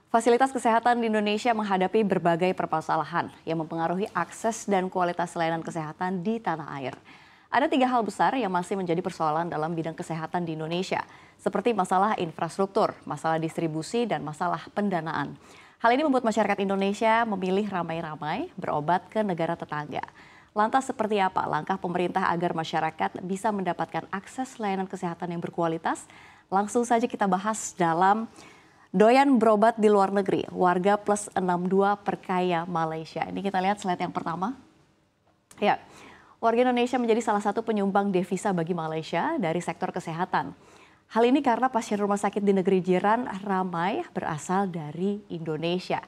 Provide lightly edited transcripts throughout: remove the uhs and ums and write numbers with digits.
Fasilitas kesehatan di Indonesia menghadapi berbagai permasalahan yang mempengaruhi akses dan kualitas layanan kesehatan di tanah air. Ada 3 hal besar yang masih menjadi persoalan dalam bidang kesehatan di Indonesia, seperti masalah infrastruktur, masalah distribusi, dan masalah pendanaan. Hal ini membuat masyarakat Indonesia memilih ramai-ramai berobat ke negara tetangga. Lantas seperti apa langkah pemerintah agar masyarakat bisa mendapatkan akses layanan kesehatan yang berkualitas? Langsung saja kita bahas dalam Doyan berobat di luar negeri, warga plus 62 perkaya Malaysia. Ini kita lihat slide yang pertama. Ya, warga Indonesia menjadi salah satu penyumbang devisa bagi Malaysia dari sektor kesehatan. Hal ini karena pasien rumah sakit di negeri jiran ramai berasal dari Indonesia.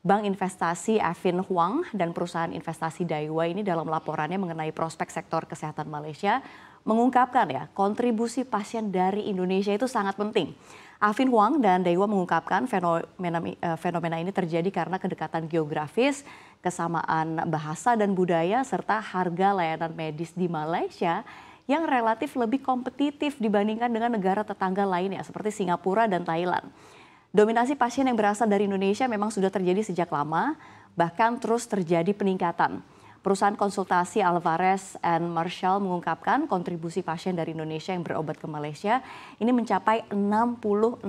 Bank Investasi Affin Hwang dan perusahaan investasi Daiwa ini dalam laporannya mengenai prospek sektor kesehatan Malaysia mengungkapkan ya kontribusi pasien dari Indonesia itu sangat penting. Affin Hwang dan Daiwa mengungkapkan fenomena ini terjadi karena kedekatan geografis, kesamaan bahasa dan budaya, serta harga layanan medis di Malaysia yang relatif lebih kompetitif dibandingkan dengan negara tetangga lainnya seperti Singapura dan Thailand. Dominasi pasien yang berasal dari Indonesia memang sudah terjadi sejak lama, bahkan terus terjadi peningkatan. Perusahaan konsultasi Alvarez and Marshall mengungkapkan kontribusi pasien dari Indonesia yang berobat ke Malaysia ini mencapai 66%.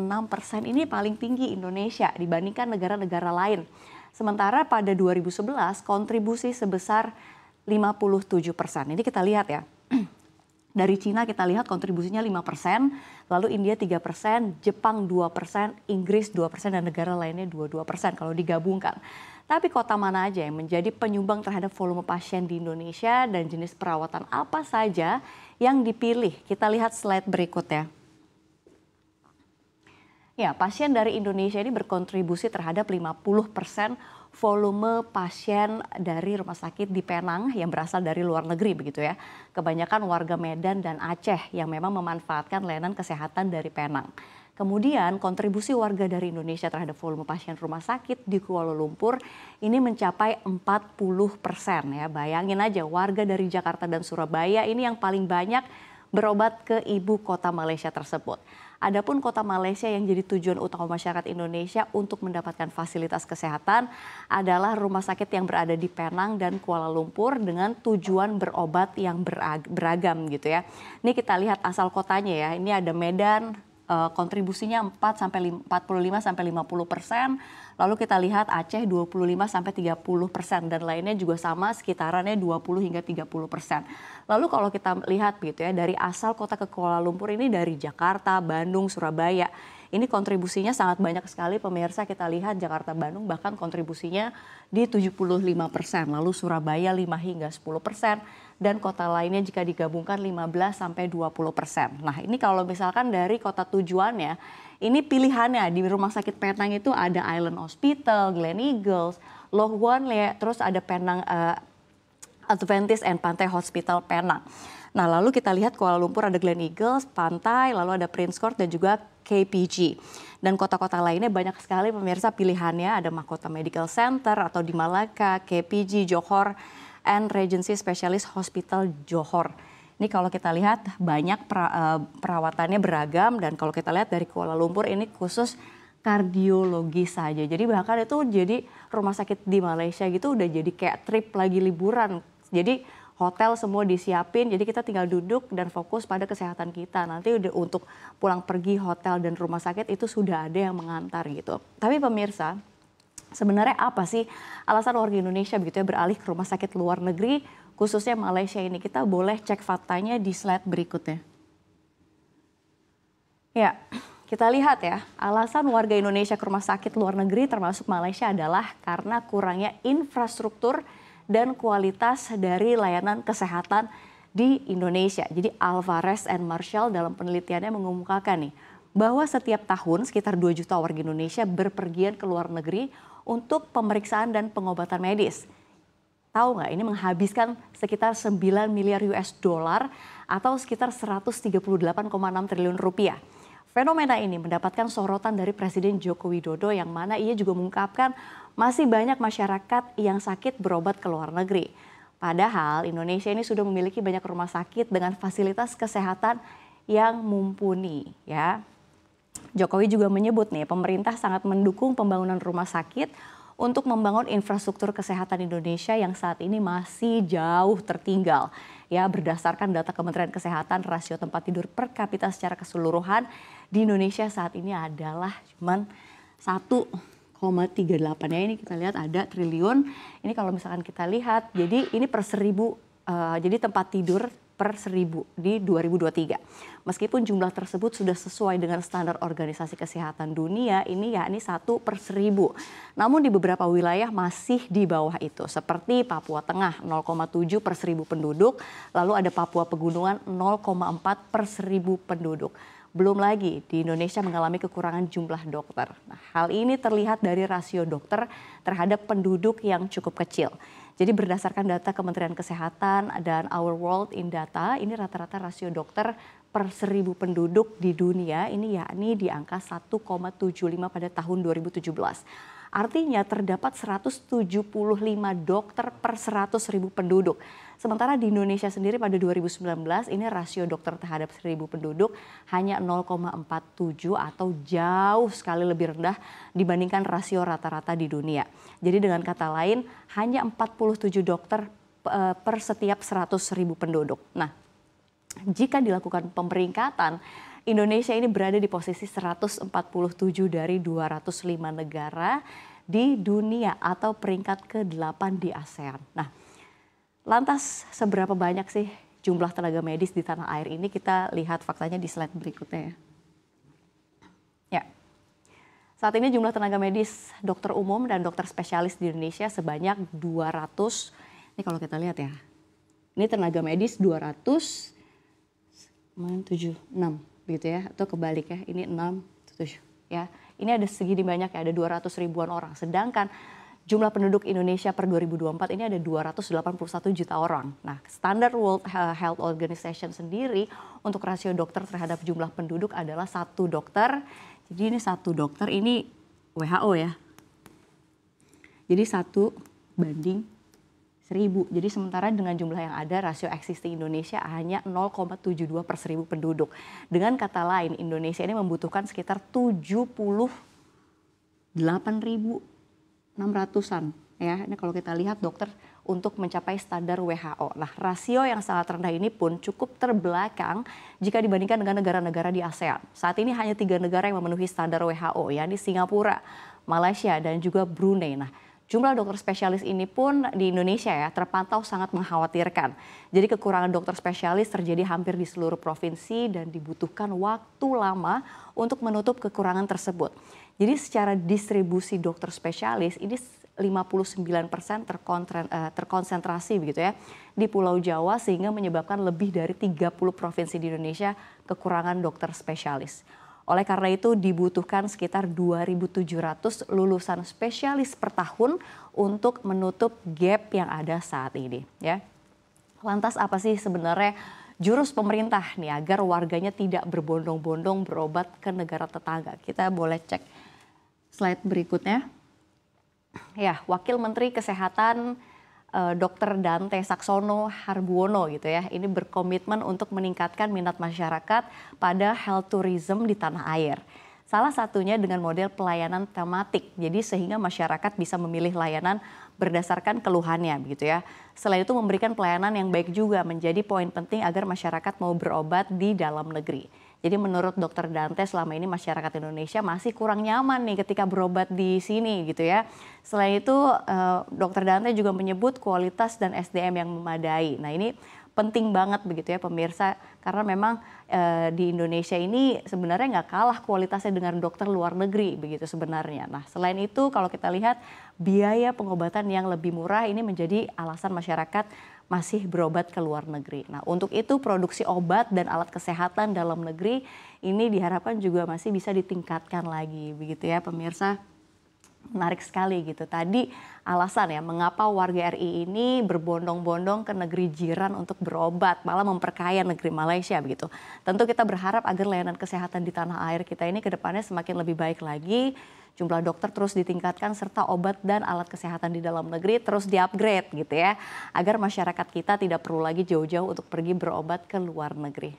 Ini paling tinggi Indonesia dibandingkan negara-negara lain. Sementara pada 2011 kontribusi sebesar 57%. Ini kita lihat ya. Dari Cina kita lihat kontribusinya 5%, lalu India 3%, Jepang 2%, Inggris 2%, dan negara lainnya 22% kalau digabungkan. Tapi kota mana aja yang menjadi penyumbang terhadap volume pasien di Indonesia dan jenis perawatan apa saja yang dipilih? Kita lihat slide berikutnya. Ya, pasien dari Indonesia ini berkontribusi terhadap 50% volume pasien dari rumah sakit di Penang yang berasal dari luar negeri begitu ya. Kebanyakan warga Medan dan Aceh yang memang memanfaatkan layanan kesehatan dari Penang. Kemudian kontribusi warga dari Indonesia terhadap volume pasien rumah sakit di Kuala Lumpur ini mencapai 40% ya. Bayangin aja warga dari Jakarta dan Surabaya ini yang paling banyak berobat ke ibu kota Malaysia tersebut. Adapun kota Malaysia yang jadi tujuan utama masyarakat Indonesia untuk mendapatkan fasilitas kesehatan adalah rumah sakit yang berada di Penang dan Kuala Lumpur dengan tujuan berobat yang beragam gitu ya. Ini kita lihat asal kotanya ya. Ini ada Medan, kontribusinya 45 sampai 50%. Lalu kita lihat Aceh 25 sampai 30% dan lainnya juga sama sekitarannya 20 hingga 30%. Lalu kalau kita lihat gitu ya dari asal kota ke Kuala Lumpur ini dari Jakarta, Bandung, Surabaya. Ini kontribusinya sangat banyak sekali pemirsa, kita lihat Jakarta, Bandung bahkan kontribusinya di 75%. Lalu Surabaya 5 hingga 10%. Dan kota lainnya jika digabungkan 15 sampai 20%. Nah ini kalau misalkan dari kota tujuannya, ini pilihannya di rumah sakit Penang itu ada Island Hospital, Gleneagles, Loh Guan Le, terus ada Penang Adventist and Pantai Hospital Penang. Nah lalu kita lihat Kuala Lumpur ada Gleneagles, Pantai, lalu ada Prince Court dan juga KPG. Dan kota-kota lainnya banyak sekali pemirsa pilihannya, ada Mahkota Medical Center atau di Malacca, KPG, Johor, and Regency Specialist Hospital Johor. Ini kalau kita lihat banyak perawatannya beragam dan kalau kita lihat dari Kuala Lumpur ini khusus kardiologi saja. Jadi bahkan itu jadi rumah sakit di Malaysia gitu udah jadi kayak trip lagi liburan. Jadi hotel semua disiapin, jadi kita tinggal duduk dan fokus pada kesehatan kita. Nanti udah untuk pulang pergi hotel dan rumah sakit itu sudah ada yang mengantar gitu. Tapi pemirsa, sebenarnya apa sih alasan warga Indonesia begitu ya beralih ke rumah sakit luar negeri, khususnya Malaysia ini? Kita boleh cek faktanya di slide berikutnya. Ya, kita lihat ya, alasan warga Indonesia ke rumah sakit luar negeri termasuk Malaysia adalah karena kurangnya infrastruktur dan kualitas dari layanan kesehatan di Indonesia. Jadi Alvarez and Marshall dalam penelitiannya mengumumkakan nih, bahwa setiap tahun sekitar 2 juta warga Indonesia berpergian ke luar negeri untuk pemeriksaan dan pengobatan medis. Tahu nggak, ini menghabiskan sekitar 9 miliar US dollar atau sekitar 138,6 triliun rupiah. Fenomena ini mendapatkan sorotan dari Presiden Joko Widodo yang mana ia juga mengungkapkan masih banyak masyarakat yang sakit berobat ke luar negeri. Padahal Indonesia ini sudah memiliki banyak rumah sakit dengan fasilitas kesehatan yang mumpuni ya. Jokowi juga menyebut nih, pemerintah sangat mendukung pembangunan rumah sakit untuk membangun infrastruktur kesehatan Indonesia yang saat ini masih jauh tertinggal. Ya, berdasarkan data Kementerian Kesehatan, rasio tempat tidur per kapita secara keseluruhan di Indonesia saat ini adalah cuman 1,38 ya. Ini kita lihat ada triliun. Ini kalau misalkan kita lihat, jadi ini per 1000, jadi tempat tidur per 1000 di 2023. Meskipun jumlah tersebut sudah sesuai dengan standar Organisasi Kesehatan Dunia, ini yakni 1/1000. Namun di beberapa wilayah masih di bawah itu, seperti Papua Tengah 0,7 per 1000 penduduk, lalu ada Papua Pegunungan 0,4 per 1000 penduduk. Belum lagi di Indonesia mengalami kekurangan jumlah dokter. Nah, hal ini terlihat dari rasio dokter terhadap penduduk yang cukup kecil. Jadi berdasarkan data Kementerian Kesehatan dan Our World in Data, ini rata-rata rasio dokter per 1000 penduduk di dunia ini yakni di angka 1,75 pada tahun 2017. Artinya terdapat 175 dokter per 100.000 penduduk. Sementara di Indonesia sendiri pada 2019 ini rasio dokter terhadap 1000 penduduk hanya 0,47 atau jauh sekali lebih rendah dibandingkan rasio rata-rata di dunia. Jadi dengan kata lain hanya 47 dokter per setiap 100.000 penduduk. Nah, jika dilakukan pemeringkatan, Indonesia ini berada di posisi 147 dari 205 negara di dunia atau peringkat ke-8 di ASEAN. Nah, lantas seberapa banyak sih jumlah tenaga medis di tanah air ini? Kita lihat faktanya di slide berikutnya ya. Ya. Saat ini jumlah tenaga medis dokter umum dan dokter spesialis di Indonesia sebanyak 200. Ini kalau kita lihat ya. Ini tenaga medis 276 gitu ya, atau kebalik ya, ini 6, 7 ya. Ini ada segini banyak ya, ada 200 ribuan orang. Sedangkan jumlah penduduk Indonesia per 2024 ini ada 281 juta orang. Nah, standar World Health Organization sendiri untuk rasio dokter terhadap jumlah penduduk adalah 1 dokter. Jadi ini 1 dokter, ini WHO ya. Jadi 1/1000. Jadi sementara dengan jumlah yang ada, rasio existing Indonesia hanya 0,72 per 1000 penduduk. Dengan kata lain, Indonesia ini membutuhkan sekitar 78.600-an ya. Ini kalau kita lihat dokter untuk mencapai standar WHO. Nah, rasio yang sangat rendah ini pun cukup terbelakang jika dibandingkan dengan negara-negara di ASEAN. Saat ini hanya 3 negara yang memenuhi standar WHO, yakni Singapura, Malaysia, dan juga Brunei. Nah, jumlah dokter spesialis ini pun di Indonesia ya terpantau sangat mengkhawatirkan. Jadi kekurangan dokter spesialis terjadi hampir di seluruh provinsi dan dibutuhkan waktu lama untuk menutup kekurangan tersebut. Jadi secara distribusi dokter spesialis ini 59% terkonsentrasi begitu ya di Pulau Jawa, sehingga menyebabkan lebih dari 30 provinsi di Indonesia kekurangan dokter spesialis. Oleh karena itu dibutuhkan sekitar 2.700 lulusan spesialis per tahun untuk menutup gap yang ada saat ini ya. Lantas apa sih sebenarnya jurus pemerintah nih agar warganya tidak berbondong-bondong berobat ke negara tetangga? Kita boleh cek slide berikutnya. Ya, Wakil Menteri Kesehatan Dr. Dante Saxono Harbuono gitu ya, ini berkomitmen untuk meningkatkan minat masyarakat pada health tourism di tanah air. Salah satunya dengan model pelayanan tematik, jadi sehingga masyarakat bisa memilih layanan berdasarkan keluhannya begitu ya. Selain itu memberikan pelayanan yang baik juga menjadi poin penting agar masyarakat mau berobat di dalam negeri. Jadi menurut Dr. Dante selama ini masyarakat Indonesia masih kurang nyaman nih ketika berobat di sini gitu ya. Selain itu Dr. Dante juga menyebut kualitas dan SDM yang memadai. Nah ini penting banget begitu ya pemirsa, karena memang di Indonesia ini sebenarnya nggak kalah kualitasnya dengan dokter luar negeri begitu sebenarnya. Nah selain itu kalau kita lihat biaya pengobatan yang lebih murah ini menjadi alasan masyarakat masih berobat ke luar negeri. Nah untuk itu produksi obat dan alat kesehatan dalam negeri ini diharapkan juga masih bisa ditingkatkan lagi begitu ya pemirsa. Menarik sekali gitu. Tadi alasan ya mengapa warga RI ini berbondong-bondong ke negeri jiran untuk berobat, malah memperkaya negeri Malaysia begitu. Tentu kita berharap agar layanan kesehatan di tanah air kita ini ke depannya semakin lebih baik lagi. Jumlah dokter terus ditingkatkan serta obat dan alat kesehatan di dalam negeri terus di-upgrade gitu ya. Agar masyarakat kita tidak perlu lagi jauh-jauh untuk pergi berobat ke luar negeri.